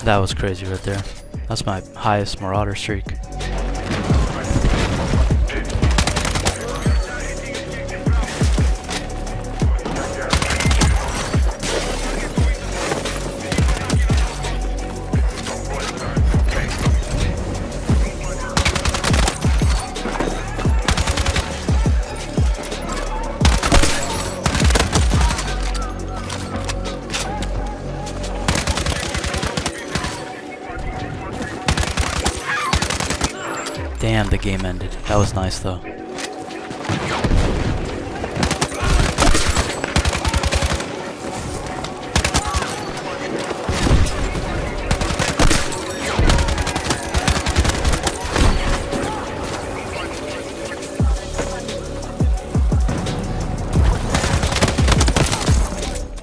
That was crazy right there. That's my highest Marauder streak. Damn, the game ended. That was nice though.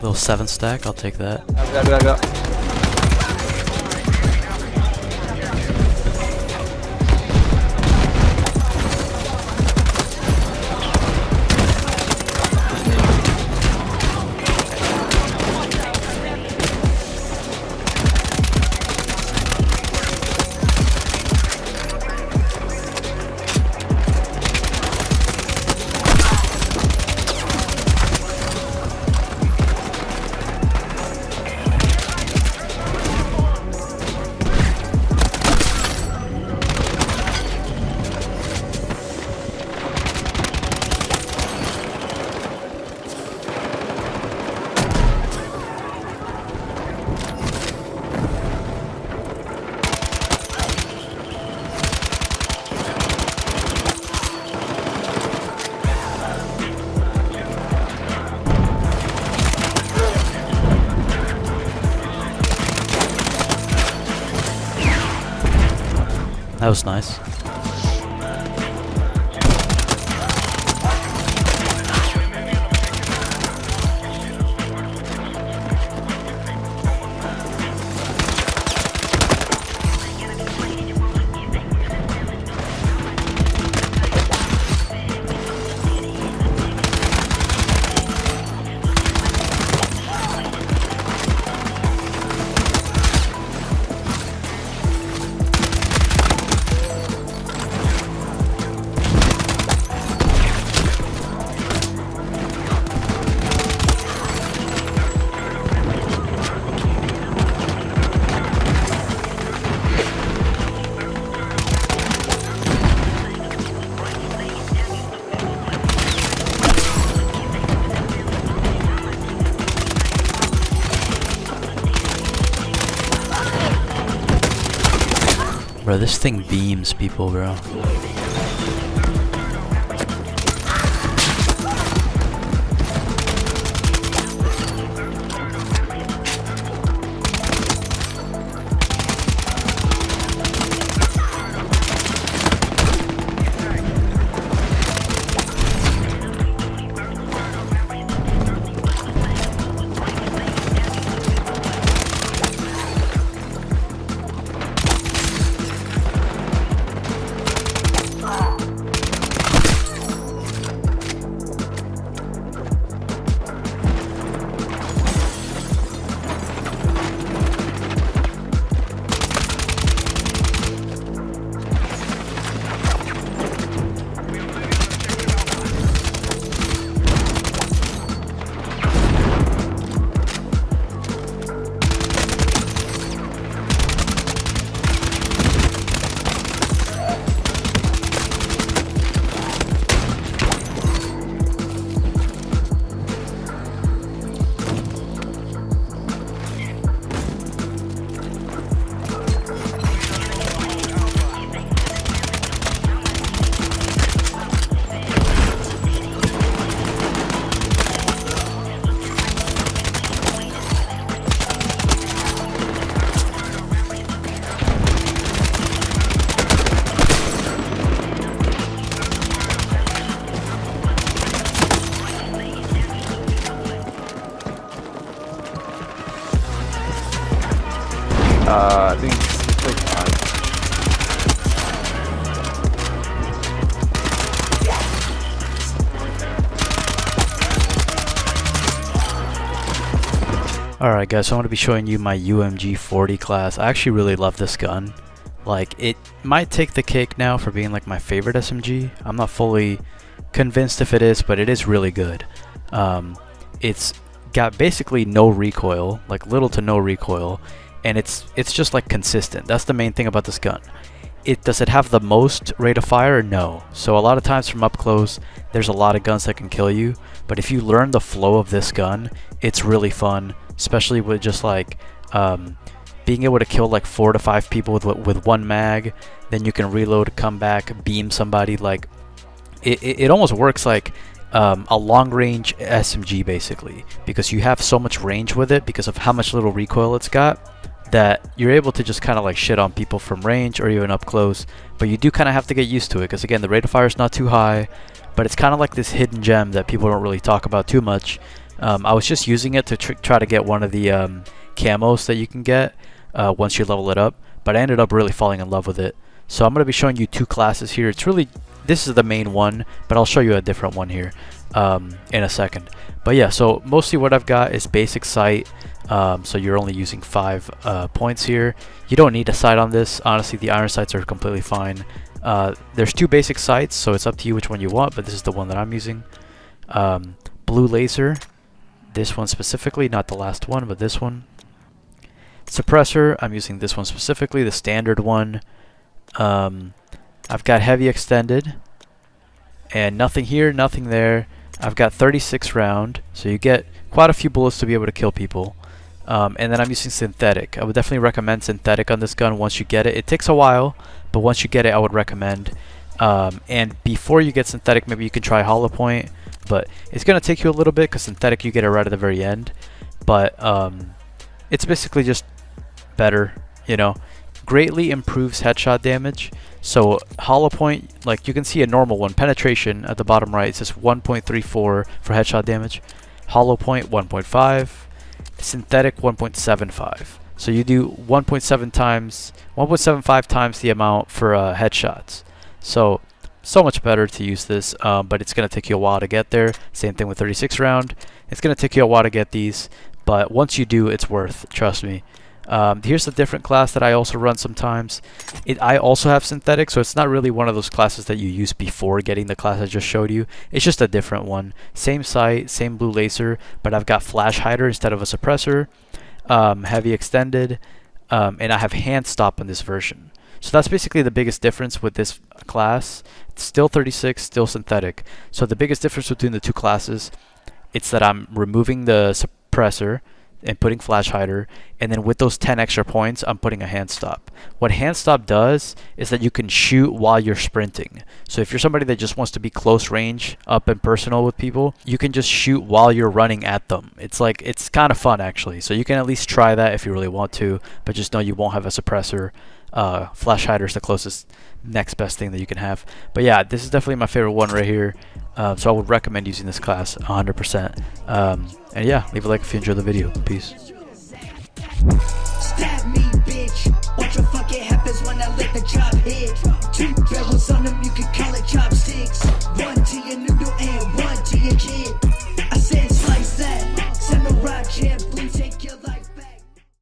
Little 7 stack, I'll take that. Go. That was nice. Bro, this thing beams people, bro. Alright guys, so I'm going to be showing you my UMG-40 class. I actually really love this gun. Like, it might take the cake now for being like my favorite SMG. I'm not fully convinced if it is, but it is really good. It's got basically no recoil, like little to no recoil, and it's just like consistent. That's the main thing about this gun. Does it have the most rate of fire? No. So a lot of times from up close, there's a lot of guns that can kill you, but if you learn the flow of this gun, it's really fun, especially with just like being able to kill like 4 to 5 people with one mag. Then you can reload, come back, beam somebody. Like it almost works like a long range SMG basically, because you have so much range with it because of how much little recoil it's got, that you're able to just kind of like shit on people from range or even up close. But you do kind of have to get used to it, because again, the rate of fire is not too high, but it's kind of like this hidden gem that people don't really talk about too much. I was just using it to try to get one of the camos that you can get once you level it up, but I ended up really falling in love with it. So I'm going to be showing you 2 classes here. This is the main one, but I'll show you a different one here in a second. But yeah, so mostly what I've got is basic sight. So you're only using 5 points here. You don't need a sight on this. Honestly, the iron sights are completely fine. There's 2 basic sights, so it's up to you which one you want, but this is the one that I'm using. Blue laser. This one specifically, not the last one, but this one. Suppressor, I'm using this one specifically, the standard one. I've got heavy extended, and nothing here, nothing there. I've got 36 round, so you get quite a few bullets to be able to kill people. And then I'm using synthetic. I would definitely recommend synthetic on this gun once you get it. It takes a while, but once you get it, I would recommend. And before you get synthetic, maybe you can try hollow point, but it's going to take you a little bit because synthetic you get it right at the very end. But it's basically just better, you know. Greatly improves headshot damage. So hollow point, like you can see a normal one, penetration at the bottom right, it says 1.34 for headshot damage. Hollow point 1.5, synthetic 1.75. So you do 1.75 times the amount for headshots. So much better to use this, but it's going to take you a while to get there. Same thing with 36 round. It's going to take you a while to get these, but once you do, it's worth, trust me. Here's a different class that I also run sometimes. I also have synthetic, so it's not really one of those classes that you use before getting the class I just showed you. It's just a different one. Same sight, same blue laser, but I've got flash hider instead of a suppressor, heavy extended, and I have hand stop on this version. So that's basically the biggest difference with this class. It's still 36, still synthetic. So the biggest difference between the 2 classes, it's that I'm removing the suppressor and putting flash hider, and then with those 10 extra points, I'm putting a hand stop. What hand stop does is that you can shoot while you're sprinting. So if you're somebody that just wants to be close range, up and personal with people, you can just shoot while you're running at them. It's kind of fun actually. So you can at least try that if you really want to, but just know you won't have a suppressor. Flash hider is the closest next best thing that you can have. But yeah, this is definitely my favorite one right here. So I would recommend using this class 100%. And yeah, leave a like if you enjoyed the video. Peace. Stab me, bitch. Watch what fucking happens when I let the job hit. 2 barrels on them, you can call it chopsticks.